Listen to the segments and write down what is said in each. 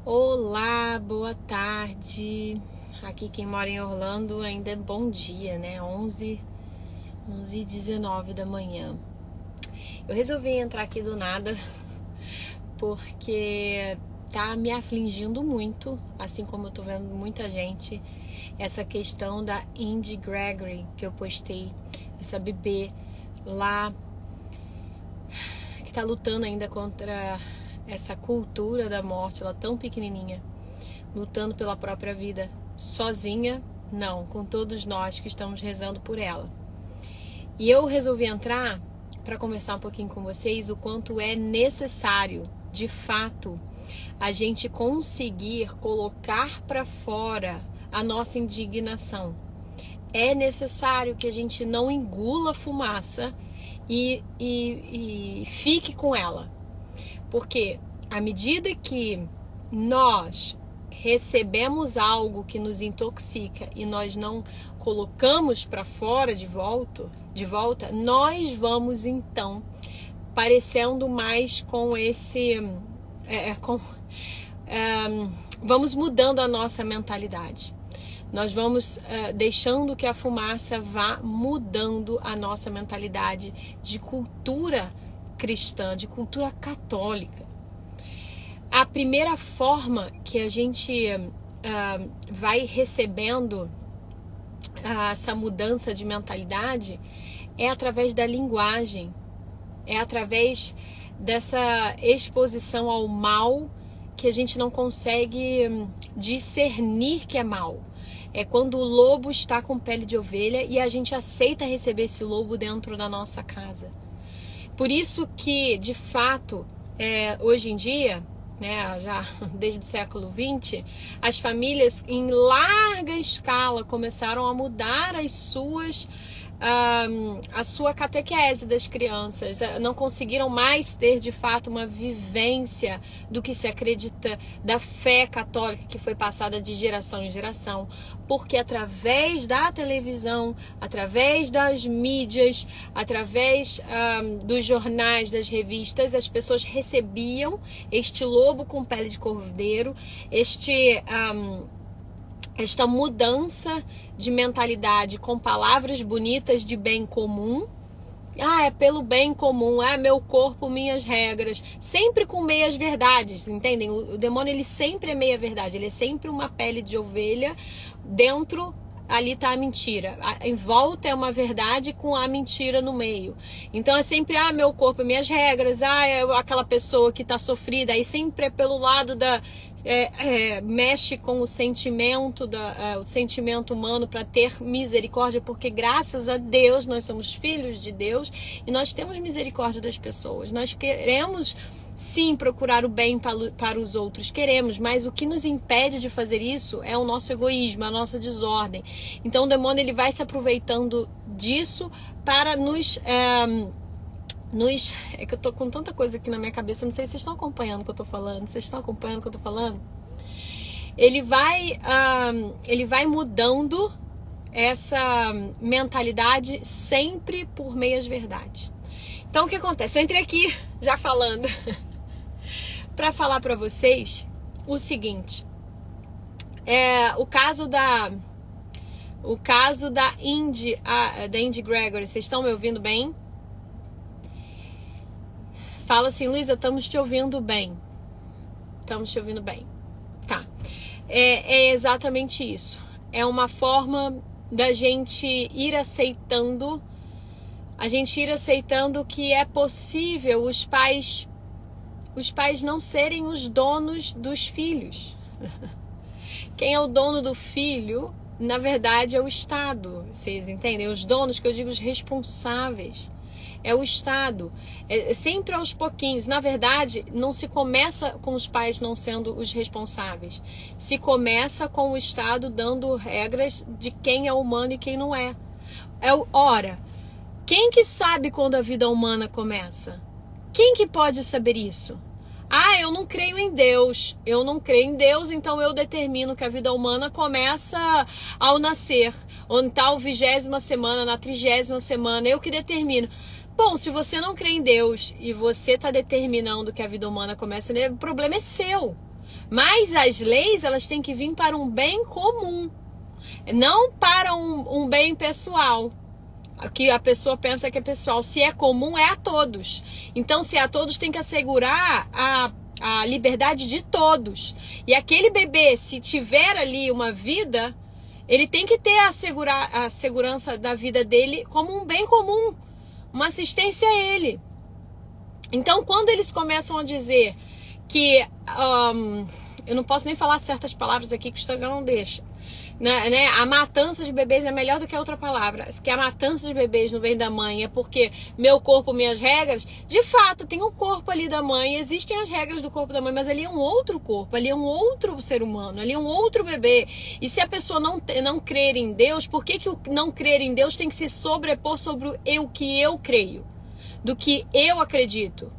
Olá, boa tarde. Aqui quem mora em Orlando ainda é bom dia, né? 11h19 da manhã. Eu resolvi entrar aqui do nada porque tá me afligindo muito, assim como eu tô vendo muita gente, essa questão da Indi Gregory que eu postei, essa bebê lá que tá lutando ainda contra essa cultura da morte, ela tão pequenininha, lutando pela própria vida, sozinha, não, com todos nós que estamos rezando por ela. E eu resolvi entrar para conversar um pouquinho com vocês o quanto é necessário, de fato, a gente conseguir colocar para fora a nossa indignação. É necessário que a gente não engula a fumaça e fique com ela. Porque à medida que nós recebemos algo que nos intoxica e nós não colocamos para fora de volta, nós vamos então parecendo mais com esse... vamos mudando a nossa mentalidade. Nós vamos deixando que a fumaça vá mudando a nossa mentalidade de cultura cristã, de cultura católica. A primeira forma que a gente vai recebendo essa mudança de mentalidade é através da linguagem, é através dessa exposição ao mal que a gente não consegue discernir que é mal. É quando o lobo está com pele de ovelha e a gente aceita receber esse lobo dentro da nossa casa. Por isso que, de fato, hoje em dia, né, já desde o século XX, as famílias em larga escala começaram a mudar a sua catequese das crianças. Não conseguiram mais ter de fato uma vivência do que se acredita da fé católica que foi passada de geração em geração, porque através da televisão, através das mídias, através dos jornais, das revistas, as pessoas recebiam este lobo com pele de cordeiro, esta mudança de mentalidade com palavras bonitas de bem comum. É pelo bem comum, meu corpo, minhas regras, sempre com meias verdades, entendem? O demônio, ele sempre é meia verdade, ele é sempre uma pele de ovelha, dentro ali está a mentira, em volta é uma verdade com a mentira no meio. Então é sempre, meu corpo, minhas regras, é aquela pessoa que está sofrida, aí sempre é pelo lado da... mexe com o sentimento humano para ter misericórdia, porque graças a Deus nós somos filhos de Deus e nós temos misericórdia das pessoas. Nós queremos sim procurar o bem para os outros, queremos, mas o que nos impede de fazer isso é o nosso egoísmo, a nossa desordem. Então o demônio, ele vai se aproveitando disso para nos... É que eu tô com tanta coisa aqui na minha cabeça, não sei se vocês estão acompanhando o que eu tô falando. Vocês estão acompanhando o que eu tô falando? Ele vai mudando essa mentalidade sempre por meias verdades. Então o que acontece? Eu entrei aqui já falando para falar para vocês o seguinte: o caso da Indi Gregory. Vocês estão me ouvindo bem? Fala assim, Luísa, estamos te ouvindo bem. Estamos te ouvindo bem. Tá. É exatamente isso. É uma forma da gente ir aceitando, que é possível os pais não serem os donos dos filhos. Quem é o dono do filho, na verdade, é o Estado. Vocês entendem? Os donos, que eu digo, os responsáveis. É o Estado, sempre aos pouquinhos. Na verdade, não se começa com os pais não sendo os responsáveis. Se começa com o Estado dando regras de quem é humano e quem não é. Ora, quem que sabe quando a vida humana começa? Quem que pode saber isso? Eu não creio em Deus. Eu não creio em Deus, então eu determino que a vida humana começa ao nascer. Ou na tal 20ª semana, na 30ª semana, eu que determino. Bom, se você não crê em Deus e você está determinando que a vida humana começa, o problema é seu. Mas as leis, elas têm que vir para um bem comum, não para um bem pessoal. Que a pessoa pensa que é pessoal. Se é comum, é a todos. Então, se é a todos, tem que assegurar a liberdade de todos. E aquele bebê, se tiver ali uma vida, ele tem que ter a segurança da vida dele como um bem comum, uma assistência a ele. Então, quando eles começam a dizer que... eu não posso nem falar certas palavras aqui que o Instagram não deixa. Né? A matança de bebês é melhor do que a outra palavra. Que a matança de bebês não vem da mãe, é porque meu corpo, minhas regras. De fato, tem um corpo ali da mãe, existem as regras do corpo da mãe, mas ali é um outro corpo, ali é um outro ser humano, ali é um outro bebê. E se a pessoa não crer em Deus, por que o não crer em Deus tem que se sobrepor sobre o que eu creio, do que eu acredito?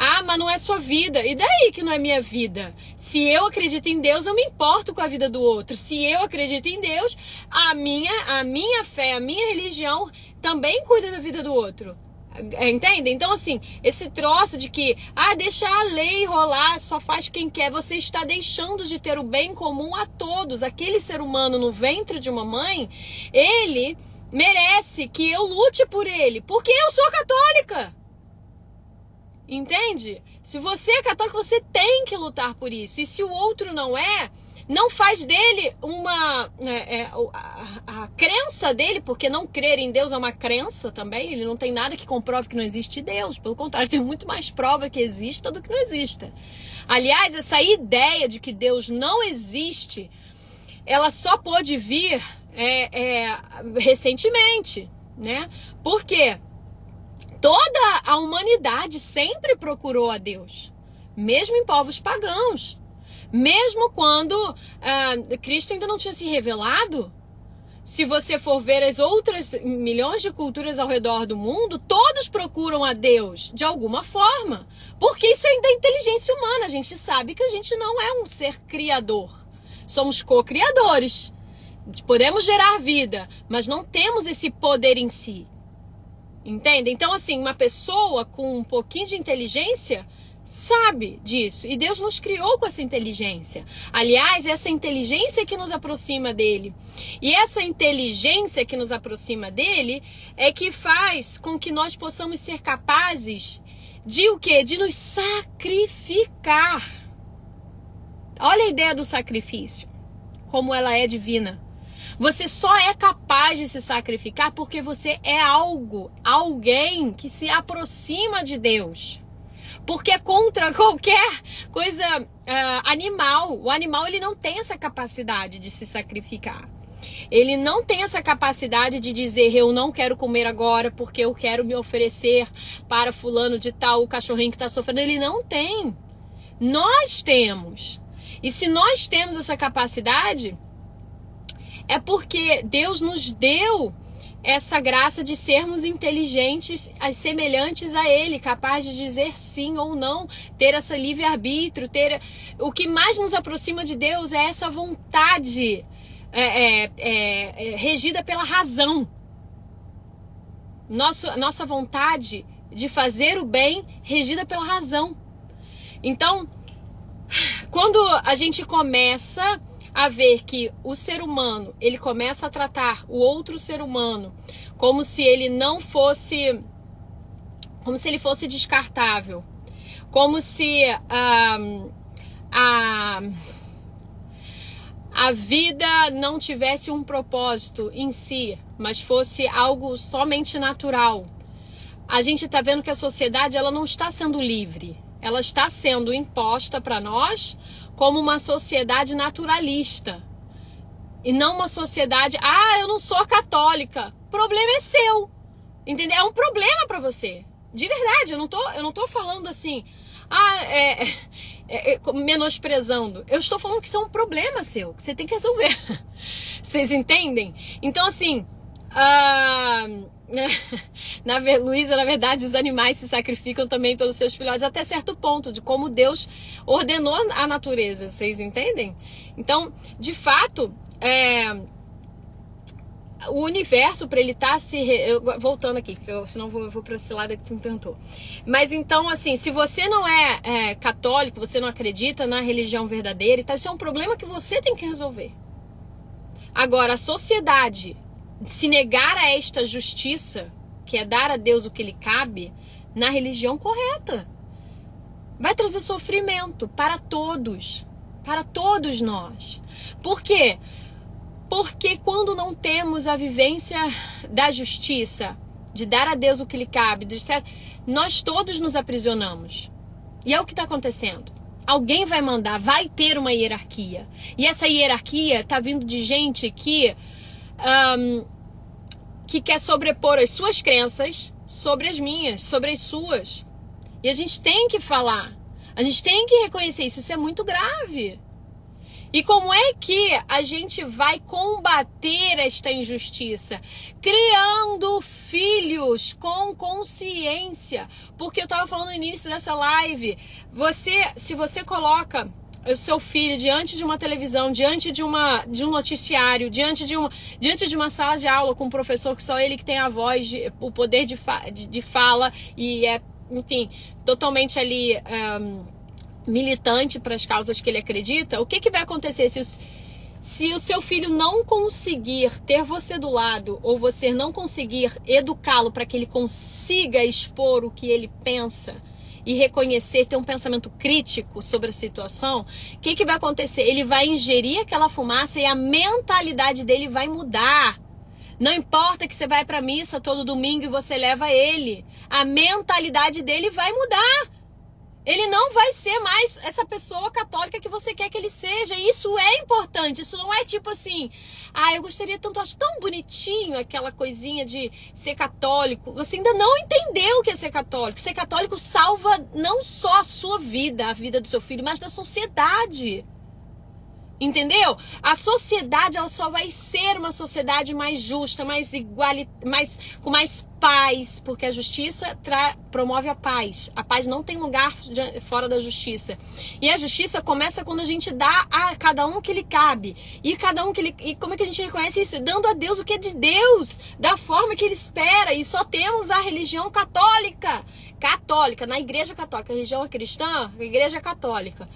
Ah, mas não é sua vida. E daí que não é minha vida? Se eu acredito em Deus, eu me importo com a vida do outro. Se eu acredito em Deus, a minha fé, a minha religião também cuida da vida do outro. Entende? Então, assim, esse troço de que, deixa a lei rolar, só faz quem quer, você está deixando de ter o bem comum a todos. Aquele ser humano no ventre de uma mãe, ele merece que eu lute por ele, porque eu sou católica. Entende? Se você é católico, você tem que lutar por isso. E se o outro não faz dele a crença dele, porque não crer em Deus é uma crença também. Ele não tem nada que comprove que não existe Deus. Pelo contrário, tem muito mais prova que exista do que não exista. Aliás, essa ideia de que Deus não existe, ela só pôde vir recentemente, né? Por quê? Toda a humanidade sempre procurou a Deus, mesmo em povos pagãos, mesmo quando Cristo ainda não tinha se revelado. Se você for ver as outras milhões de culturas ao redor do mundo, todos procuram a Deus de alguma forma, porque isso ainda é inteligência humana. A gente sabe que a gente não é um ser criador, somos co-criadores, podemos gerar vida, mas não temos esse poder em si. Entende? Então, assim, uma pessoa com um pouquinho de inteligência sabe disso. E Deus nos criou com essa inteligência. Aliás, essa inteligência que nos aproxima dele. E essa inteligência que nos aproxima dele é que faz com que nós possamos ser capazes de o quê? De nos sacrificar. Olha a ideia do sacrifício. Como ela é divina. Você só é capaz de se sacrificar porque você é alguém que se aproxima de Deus. Porque é contra qualquer coisa animal. O animal, ele não tem essa capacidade de se sacrificar. Ele não tem essa capacidade de dizer, eu não quero comer agora porque eu quero me oferecer para fulano de tal, o cachorrinho que está sofrendo. Ele não tem. Nós temos. E se nós temos essa capacidade, é porque Deus nos deu essa graça de sermos inteligentes, semelhantes a Ele, capazes de dizer sim ou não, ter essa livre-arbítrio, o que mais nos aproxima de Deus é essa vontade regida pela razão. Nossa vontade de fazer o bem regida pela razão. Então, quando a gente começa a ver que o ser humano, ele começa a tratar o outro ser humano como se ele não fosse, como se ele fosse descartável, como se a vida não tivesse um propósito em si, mas fosse algo somente natural. A gente está vendo que a sociedade, ela não está sendo livre, ela está sendo imposta para nós como uma sociedade naturalista. E não uma sociedade, eu não sou católica. O problema é seu. Entendeu? É um problema para você. De verdade, eu não tô falando assim, menosprezando. Eu estou falando que isso é um problema seu, que você tem que resolver. Vocês entendem? Então, assim, Luísa, na verdade, os animais se sacrificam também pelos seus filhotes até certo ponto, de como Deus ordenou a natureza, vocês entendem? Então, de fato, o universo, para ele estar voltando aqui, senão eu vou para esse lado que você me perguntou. Mas então, assim, se você não é católico, você não acredita na religião verdadeira e tal, isso é um problema que você tem que resolver. Agora, a sociedade se negar a esta justiça, que é dar a Deus o que lhe cabe, na religião correta, vai trazer sofrimento para todos nós. Por quê? Porque quando não temos a vivência da justiça, de dar a Deus o que lhe cabe, nós todos nos aprisionamos. E é o que está acontecendo. Alguém vai mandar, vai ter uma hierarquia. E essa hierarquia está vindo de gente que quer sobrepor as suas crenças sobre as minhas, sobre as suas. E a gente tem que falar. A gente tem que reconhecer isso. Isso é muito grave. E como é que a gente vai combater esta injustiça? Criando filhos com consciência. Porque eu estava falando no início dessa live, se você coloca o seu filho diante de uma televisão, diante de um noticiário, diante de uma sala de aula com um professor que só ele que tem a voz, o poder de fala e enfim, totalmente ali militante para as causas que ele acredita, o que vai acontecer se o seu filho não conseguir ter você do lado, ou você não conseguir educá-lo para que ele consiga expor o que ele pensa e reconhecer, ter um pensamento crítico sobre a situação? O que vai acontecer? Ele vai ingerir aquela fumaça e a mentalidade dele vai mudar. Não importa que você vai para a missa todo domingo e você leva ele, a mentalidade dele vai mudar. Ele não vai ser mais essa pessoa católica que você quer que ele seja. E isso é importante. Isso não é tipo assim, eu gostaria tanto, acho tão bonitinho aquela coisinha de ser católico. Você ainda não entendeu o que é ser católico. Ser católico salva não só a sua vida, a vida do seu filho, mas da sociedade. Entendeu? A sociedade, ela só vai ser uma sociedade mais justa, com mais paz, porque a justiça promove a paz. A paz não tem lugar fora da justiça. E a justiça começa quando a gente dá a cada um que lhe cabe. E como é que a gente reconhece isso? Dando a Deus o que é de Deus, da forma que ele espera. E só temos a religião católica. Católica, na igreja católica. A religião é cristã, a igreja é católica.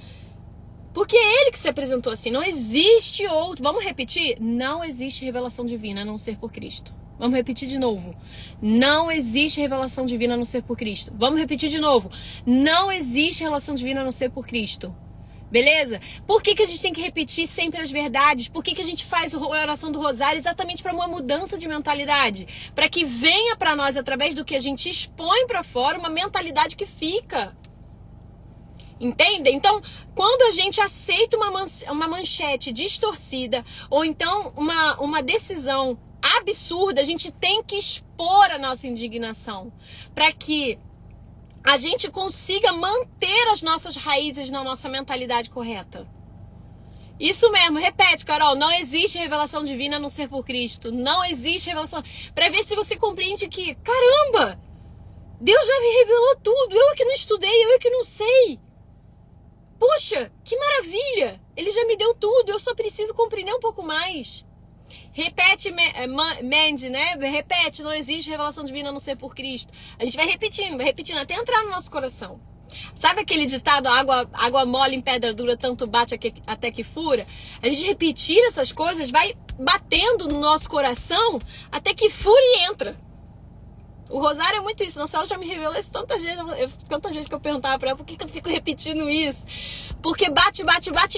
Porque é ele que se apresentou assim. Não existe outro. Vamos repetir? Não existe revelação divina a não ser por Cristo. Vamos repetir de novo. Não existe revelação divina a não ser por Cristo. Vamos repetir de novo. Não existe revelação divina a não ser por Cristo. Beleza? Por que a gente tem que repetir sempre as verdades? Por que a gente faz a oração do rosário? Exatamente para uma mudança de mentalidade. Para que venha para nós, através do que a gente expõe para fora, uma mentalidade que fica. Entende? Então, quando a gente aceita uma manchete distorcida, ou então uma decisão absurda, a gente tem que expor a nossa indignação para que a gente consiga manter as nossas raízes na nossa mentalidade correta. Isso mesmo, repete, Carol, não existe revelação divina a não ser por Cristo. Não existe revelação. Para ver se você compreende que, caramba, Deus já me revelou tudo, eu é que não estudei, eu é que não sei. Poxa, que maravilha! Ele já me deu tudo, eu só preciso compreender um pouco mais. Repete, Mandy, né? Repete, não existe revelação divina a não ser por Cristo. A gente vai repetindo até entrar no nosso coração. Sabe aquele ditado, água mole em pedra dura, tanto bate até que fura? A gente repetir essas coisas vai batendo no nosso coração até que fura e entra. O rosário é muito isso. Nossa Senhora já me revelou isso tantas vezes que eu perguntava pra ela por que eu fico repetindo isso. Porque bate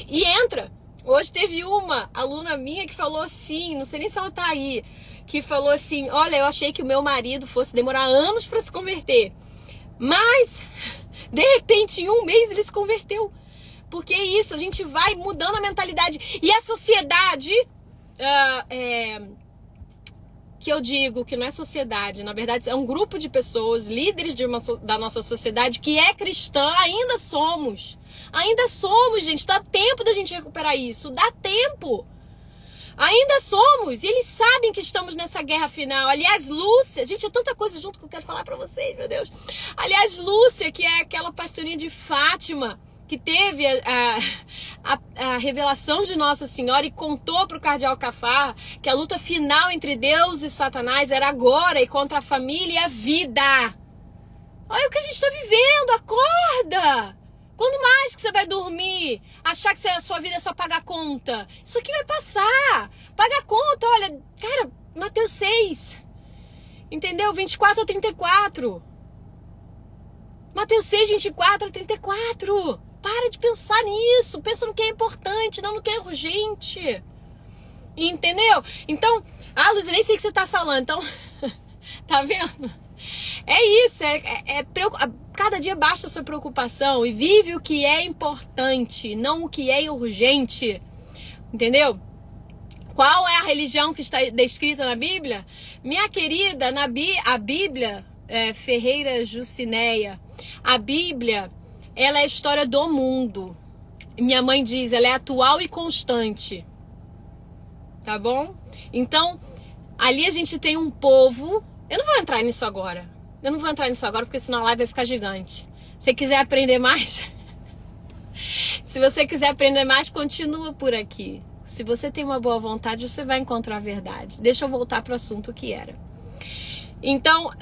e entra. Hoje teve uma aluna minha que falou assim, não sei nem se ela tá aí, que falou assim, olha, eu achei que o meu marido fosse demorar anos pra se converter. Mas, de repente, em um mês ele se converteu. Porque é isso, a gente vai mudando a mentalidade. E a sociedade... que eu digo que não é sociedade, na verdade é um grupo de pessoas, líderes da nossa sociedade que é cristã, ainda somos, gente, dá tempo da gente recuperar isso, dá tempo, ainda somos, e eles sabem que estamos nessa guerra final. Aliás, Lúcia, gente, é tanta coisa junto que eu quero falar pra vocês, meu Deus. Aliás, Lúcia, que é aquela pastorinha de Fátima, que teve a revelação de Nossa Senhora e contou para o cardeal Caffarra que a luta final entre Deus e Satanás era agora e contra a família e a vida. Olha o que a gente está vivendo, acorda! Quando mais que você vai dormir? Achar que a sua vida é só pagar conta? Isso aqui vai passar. Paga a conta, olha, cara, Mateus 6. Entendeu? 24 a 34. Mateus 6, 24 a 34. Para de pensar nisso. Pensa no que é importante, não no que é urgente. Entendeu? Então, Luz, eu nem sei o que você tá falando. Então, tá vendo? É isso. Cada dia baixa essa preocupação e vive o que é importante, não o que é urgente. Entendeu? Qual é a religião que está descrita na Bíblia? Minha querida, a Bíblia, Ferreira Jucinéia, a Bíblia, ela é a história do mundo. Minha mãe diz, ela é atual e constante. Tá bom? Então, ali a gente tem um povo. Eu não vou entrar nisso agora. Porque senão a live vai ficar gigante. Se você quiser aprender mais, continua por aqui. Se você tem uma boa vontade, você vai encontrar a verdade. Deixa eu voltar para o assunto que era. Então,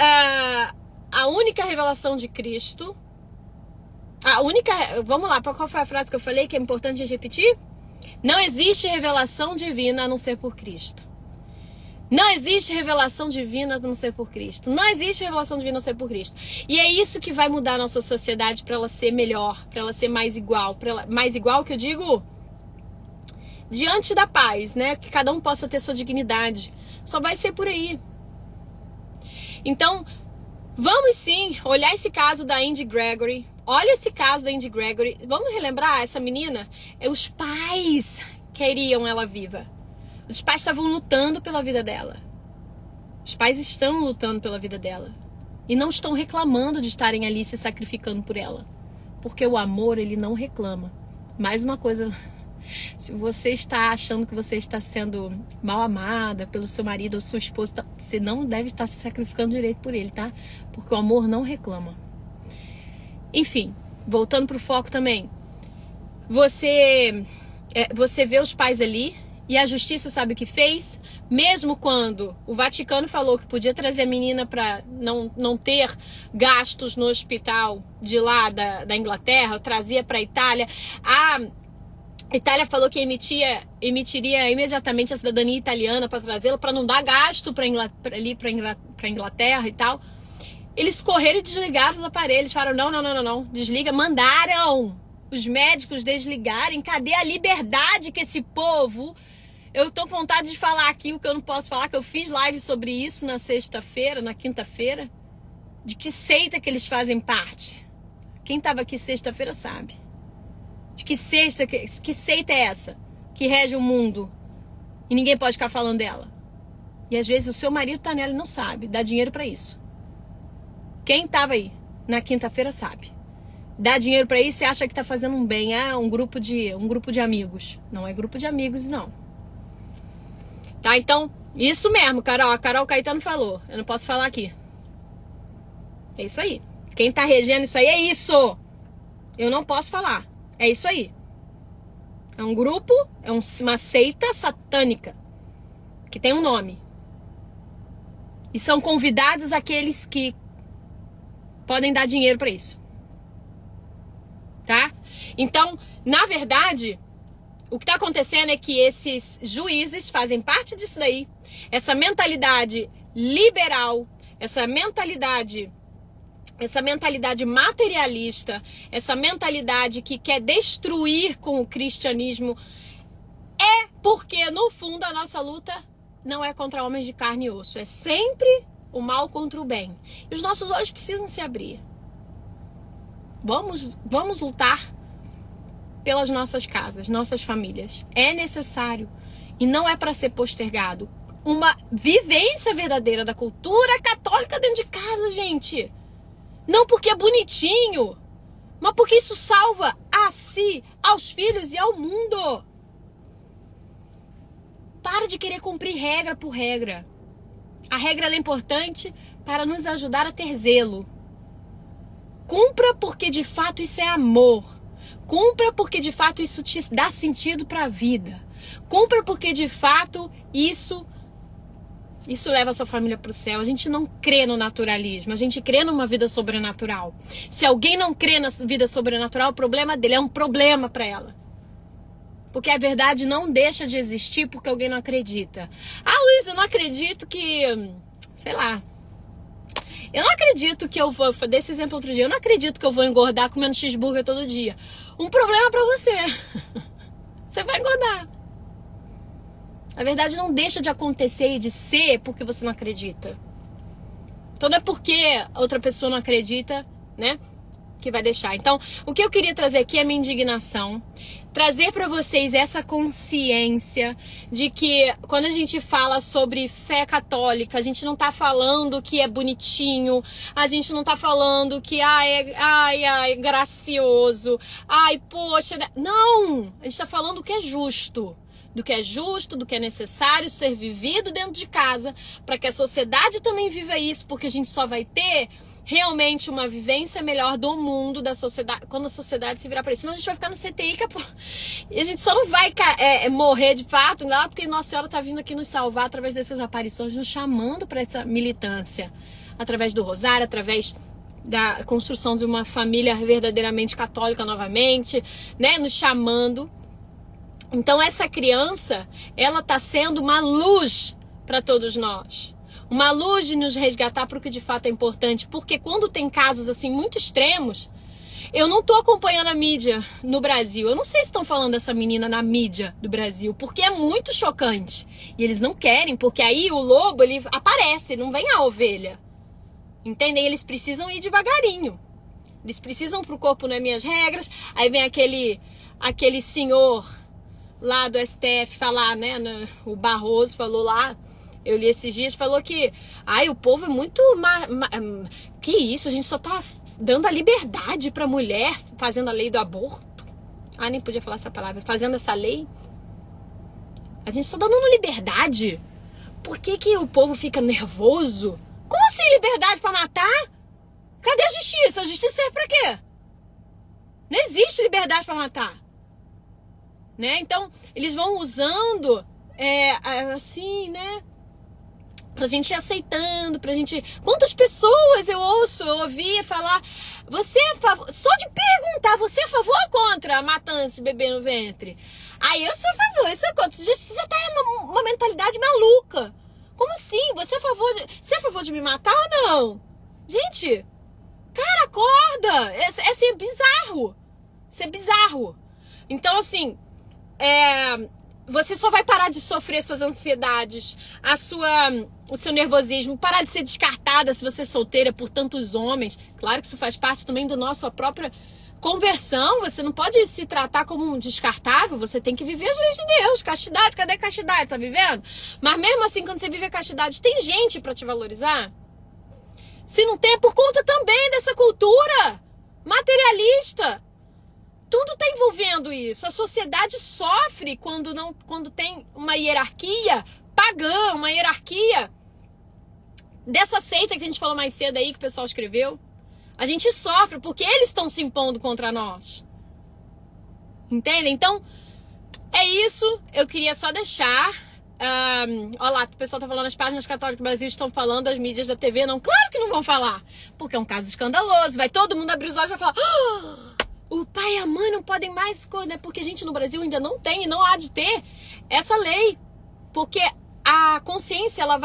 a única revelação de Cristo... Vamos lá, qual foi a frase que eu falei que é importante a gente repetir? Não existe revelação divina a não ser por Cristo. Não existe revelação divina a não ser por Cristo. Não existe revelação divina a não ser por Cristo. E é isso que vai mudar a nossa sociedade para ela ser melhor, para ela ser mais igual. Mais igual que eu digo... diante da paz, né? Que cada um possa ter sua dignidade. Só vai ser por aí. Então, vamos sim olhar esse caso da Andy Gregory. Olha esse caso da Andy Gregory. Vamos relembrar essa menina? Os pais queriam ela viva. Os pais estavam lutando pela vida dela. Os pais estão lutando pela vida dela. E não estão reclamando de estarem ali se sacrificando por ela. Porque o amor, ele não reclama. Mais uma coisa... Se você está achando que você está sendo mal amada pelo seu marido ou sua esposa, você não deve estar se sacrificando direito por ele, tá? Porque o amor não reclama. Enfim, voltando pro foco também. Você vê os pais ali e a justiça sabe o que fez? Mesmo quando o Vaticano falou que podia trazer a menina para não ter gastos no hospital de lá da Inglaterra, trazia para a Itália. A Itália falou que emitiria imediatamente a cidadania italiana para trazê-la, para não dar gasto para Inglaterra e tal. Eles correram e desligaram os aparelhos. Falaram, não, desliga. Mandaram os médicos desligarem. Cadê a liberdade que esse povo... Eu tô com vontade de falar aqui o que eu não posso falar, que eu fiz live sobre isso na sexta-feira, na quinta-feira. De que seita que eles fazem parte. Quem tava aqui sexta-feira sabe. De que seita é essa que rege o mundo e ninguém pode ficar falando dela? E às vezes o seu marido tá nela e não sabe, dá dinheiro pra isso. Quem tava aí na quinta-feira sabe. Dá dinheiro pra isso e acha que tá fazendo um bem. Um grupo de amigos. Não é grupo de amigos, não. Tá, então, isso mesmo, Carol. A Carol Caetano falou. Eu não posso falar aqui. É isso aí. Quem tá regendo isso aí é isso. Eu não posso falar. É isso aí. É um grupo, uma seita satânica que tem um nome. E são convidados aqueles que podem dar dinheiro para isso. Tá? Então, na verdade, o que está acontecendo é que esses juízes fazem parte disso daí. Essa mentalidade liberal, essa mentalidade materialista, essa mentalidade que quer destruir com o cristianismo, é porque, no fundo, a nossa luta não é contra homens de carne e osso. É sempre o mal contra o bem. E os nossos olhos precisam se abrir. Vamos lutar pelas nossas casas, nossas famílias. É necessário. E não é para ser postergado. Uma vivência verdadeira da cultura católica dentro de casa, gente. Não porque é bonitinho, mas porque isso salva a si, aos filhos e ao mundo. Para de querer cumprir regra por regra. A regra ela é importante para nos ajudar a ter zelo. Cumpra porque de fato isso é amor. Cumpra porque de fato isso te dá sentido para a vida. Cumpra porque de fato isso leva a sua família para o céu. A gente não crê no naturalismo, a gente crê numa vida sobrenatural. Se alguém não crê na vida sobrenatural, o problema dele é um problema para ela. Porque a verdade não deixa de existir porque alguém não acredita. Ah, Luiz, eu não acredito que... Sei lá. Eu não acredito que eu vou... Dei esse exemplo outro dia. Eu não acredito que eu vou engordar comendo cheeseburger todo dia. Um problema pra você. Você vai engordar. A verdade não deixa de acontecer e de ser porque você não acredita. Então não é porque outra pessoa não acredita, né, que vai deixar. Então, o que eu queria trazer aqui é a minha indignação. Trazer para vocês essa consciência de que quando a gente fala sobre fé católica, a gente não tá falando que é bonitinho, a gente não tá falando que é gracioso, poxa, não, a gente tá falando do que é justo. Do que é justo, do que é necessário ser vivido dentro de casa, para que a sociedade também viva isso, porque a gente só vai ter realmente uma vivência melhor do mundo, da sociedade, quando a sociedade se virar para isso. Senão a gente vai ficar no CTI, e a gente só não vai morrer de fato, lá porque Nossa Senhora está vindo aqui nos salvar através das suas aparições, nos chamando para essa militância, através do rosário, através da construção de uma família verdadeiramente católica novamente, né, nos chamando. Então essa criança, ela está sendo uma luz para todos nós. Uma luz de nos resgatar para o que de fato é importante. Porque quando tem casos assim muito extremos, eu não estou acompanhando a mídia no Brasil. Eu não sei se estão falando dessa menina na mídia do Brasil, porque é muito chocante. E eles não querem, porque aí o lobo, ele aparece, não vem a ovelha. Entendem? Eles precisam ir devagarinho. Eles precisam pro corpo nas minhas regras. Aí vem aquele senhor lá do STF falar, né? O Barroso falou lá, eu li esses dias, falou que o povo é muito... Que isso, a gente só tá dando a liberdade pra mulher, fazendo a lei do aborto. Nem podia falar essa palavra. Fazendo essa lei. A gente só tá dando liberdade. Por que o povo fica nervoso? Como assim liberdade pra matar? Cadê a justiça? A justiça serve pra quê? Não existe liberdade pra matar. Né? Então, eles vão usando assim, né? Pra gente ir aceitando, pra gente... Quantas pessoas eu ouvi falar, você é a favor... Só de perguntar, você é a favor ou contra a matança de bebê no ventre? Eu sou a favor, eu sou contra. Você tá uma mentalidade maluca. Como assim? Você é a favor de me matar ou não? Gente, cara, acorda! É bizarro. Isso é bizarro. Então, assim... você só vai parar de sofrer suas ansiedades, o seu nervosismo, parar de ser descartada se você é solteira por tantos homens. Claro que isso faz parte também da nossa própria conversão. Você não pode se tratar como um descartável, você tem que viver as leis de Deus. Castidade, cadê a castidade? Tá vivendo? Mas mesmo assim, quando você vive a castidade, tem gente pra te valorizar? Se não tem, é por conta também dessa cultura materialista. Tudo está envolvendo isso. A sociedade sofre quando tem uma hierarquia pagã, uma hierarquia dessa seita que a gente falou mais cedo aí, que o pessoal escreveu. A gente sofre porque eles estão se impondo contra nós. Entendem? Então, é isso. Eu queria só deixar... olha lá, o pessoal tá falando, as páginas católicas do Brasil estão falando, as mídias da TV não. Claro que não vão falar. Porque é um caso escandaloso. Vai todo mundo abrir os olhos e vai falar... O pai e a mãe não podem mais, né? Porque a gente no Brasil ainda não tem e não há de ter essa lei. Porque a consciência, ela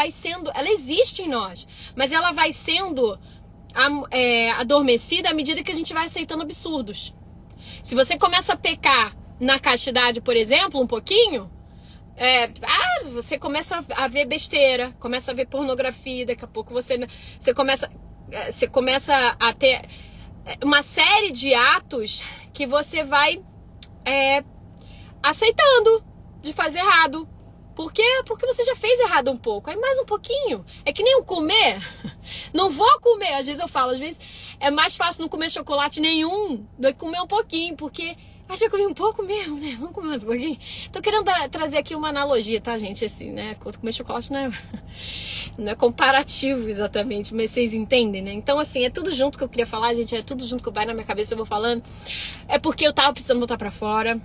existe em nós, mas ela vai sendo adormecida à medida que a gente vai aceitando absurdos. Se você começa a pecar na castidade, por exemplo, um pouquinho, você começa a ver besteira, começa a ver pornografia, daqui a pouco você começa a ter... uma série de atos que você vai aceitando de fazer errado. Por quê? Porque você já fez errado um pouco. Aí mais um pouquinho. É que nem o comer. Não vou comer. Às vezes eu falo, às vezes é mais fácil não comer chocolate nenhum do que comer um pouquinho. Porque Acho que eu comi um pouco mesmo, né? Vamos comer mais um pouquinho. Tô querendo trazer aqui uma analogia, tá, gente? Assim, né? Comer chocolate não é comparativo exatamente, mas vocês entendem, né? Então, assim, é tudo junto que eu queria falar, gente. É tudo junto que vai na minha cabeça, eu vou falando. É porque eu tava precisando botar pra fora.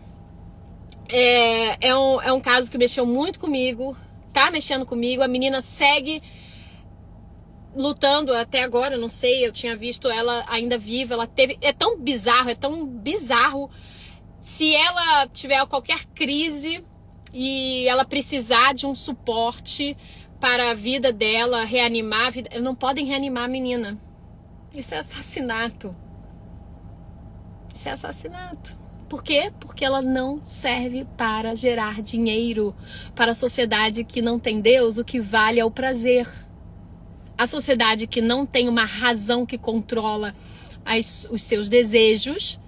É um caso que mexeu muito comigo. Tá mexendo comigo. A menina segue lutando até agora, eu não sei. Eu tinha visto ela ainda viva. Ela teve... É tão bizarro. Se ela tiver qualquer crise e ela precisar de um suporte para a vida dela, reanimar a vida, eles não podem reanimar a menina. Isso é assassinato. Isso é assassinato. Por quê? Porque ela não serve para gerar dinheiro. Para a sociedade que não tem Deus, o que vale é o prazer. A sociedade que não tem uma razão que controla os seus desejos,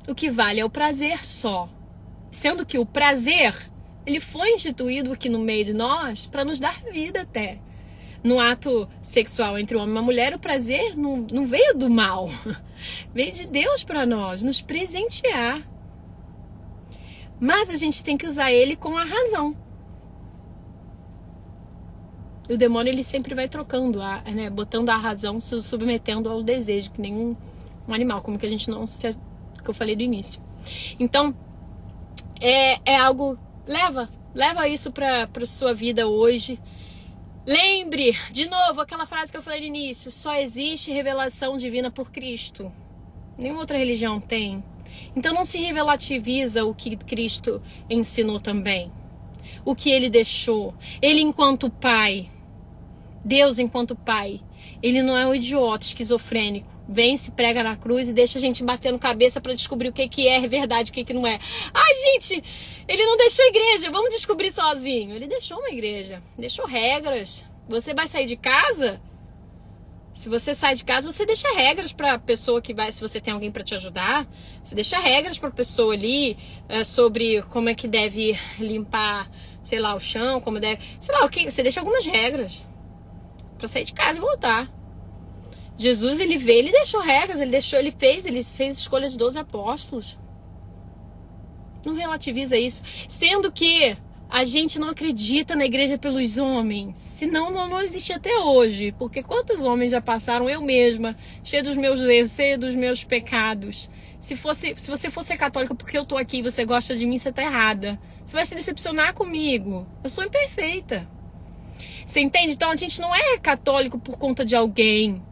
o que vale é o prazer só. Sendo que o prazer, ele foi instituído aqui no meio de nós para nos dar vida até. No ato sexual entre o homem e uma mulher, o prazer não veio do mal. Veio de Deus para nós, nos presentear. Mas a gente tem que usar ele com a razão. O demônio, ele sempre vai trocando, né, botando a razão, se submetendo ao desejo, que nem um animal, como que a gente não se... que eu falei do início. Então, é algo... Leva isso pra sua vida hoje. Lembre, de novo, aquela frase que eu falei no início: só existe revelação divina por Cristo. Nenhuma outra religião tem. Então não se relativiza o que Cristo ensinou também. O que ele deixou. Ele enquanto pai, Deus enquanto pai, ele não é um idiota esquizofrênico. Vem, se prega na cruz e deixa a gente batendo cabeça para descobrir o que é verdade, o que não é. Ai, gente, ele não deixou igreja, vamos descobrir sozinho. Ele deixou uma igreja, deixou regras. Você vai sair de casa? Se você sai de casa, você deixa regras para a pessoa que vai, se você tem alguém para te ajudar. Você deixa regras para a pessoa ali sobre como é que deve limpar, sei lá, o chão, como deve... Sei lá, o que. Você deixa algumas regras para sair de casa e voltar. Jesus, ele veio, ele deixou regras, ele fez escolha de 12 apóstolos. Não relativiza isso. Sendo que a gente não acredita na igreja pelos homens. Senão não existe até hoje. Porque quantos homens já passaram, eu mesma, cheia dos meus erros, cheia dos meus pecados. Se você fosse católica porque eu tô aqui e você gosta de mim, você tá errada. Você vai se decepcionar comigo. Eu sou imperfeita. Você entende? Então a gente não é católico por conta de alguém.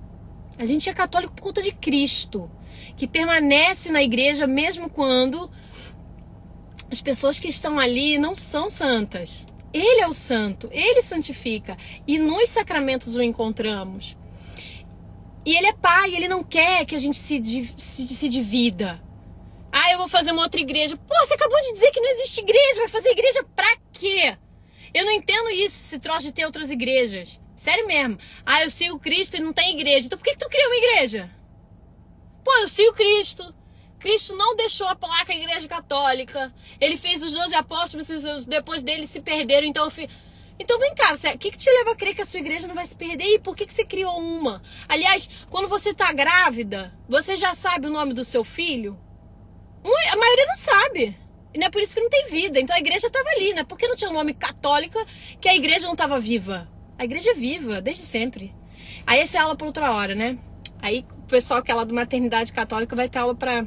A gente é católico por conta de Cristo, que permanece na igreja mesmo quando as pessoas que estão ali não são santas. Ele é o santo, ele santifica, e nos sacramentos o encontramos. E ele é pai, ele não quer que a gente se divida. Ah, eu vou fazer uma outra igreja. Pô, você acabou de dizer que não existe igreja, vai fazer igreja pra quê? Eu não entendo isso, se troço de ter outras igrejas. Sério mesmo. Ah, eu sigo Cristo e não tem igreja. Então por que tu criou uma igreja? Pô, eu sigo Cristo. Cristo não deixou a placa igreja católica. Ele fez os 12 apóstolos, depois dele se perderam. Então vem cá, o que te leva a crer que a sua igreja não vai se perder? E por que você criou uma? Aliás, quando você tá grávida, você já sabe o nome do seu filho? A maioria não sabe. E não é por isso que não tem vida. Então a igreja estava ali, né? Porque não tinha o nome católica que a igreja não estava viva. A igreja é viva, desde sempre. Aí essa é aula para outra hora, né? Aí o pessoal que é lá do maternidade católica vai ter aula para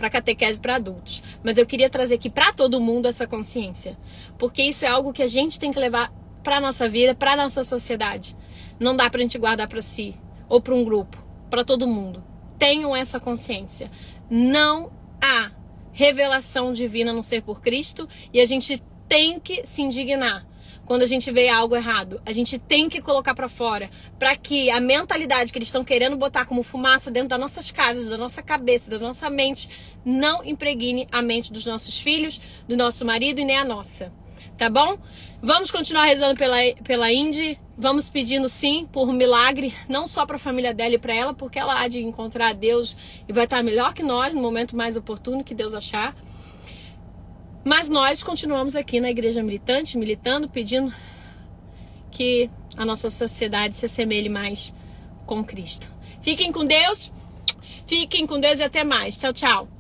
catequese para adultos. Mas eu queria trazer aqui para todo mundo essa consciência. Porque isso é algo que a gente tem que levar para nossa vida, para nossa sociedade. Não dá pra gente guardar para si ou para um grupo, para todo mundo. Tenham essa consciência. Não há revelação divina a não ser por Cristo, e a gente tem que se indignar quando a gente vê algo errado. A gente tem que colocar pra fora, para que a mentalidade que eles estão querendo botar como fumaça dentro das nossas casas, da nossa cabeça, da nossa mente, não impregne a mente dos nossos filhos, do nosso marido e nem a nossa. Tá bom? Vamos continuar rezando pela Indy. Vamos pedindo sim por um milagre, não só para a família dela e para ela, porque ela há de encontrar Deus e vai estar melhor que nós no momento mais oportuno que Deus achar. Mas nós continuamos aqui na Igreja Militante, militando, pedindo que a nossa sociedade se assemelhe mais com Cristo. Fiquem com Deus, Fiquem com Deus e até mais. Tchau, tchau.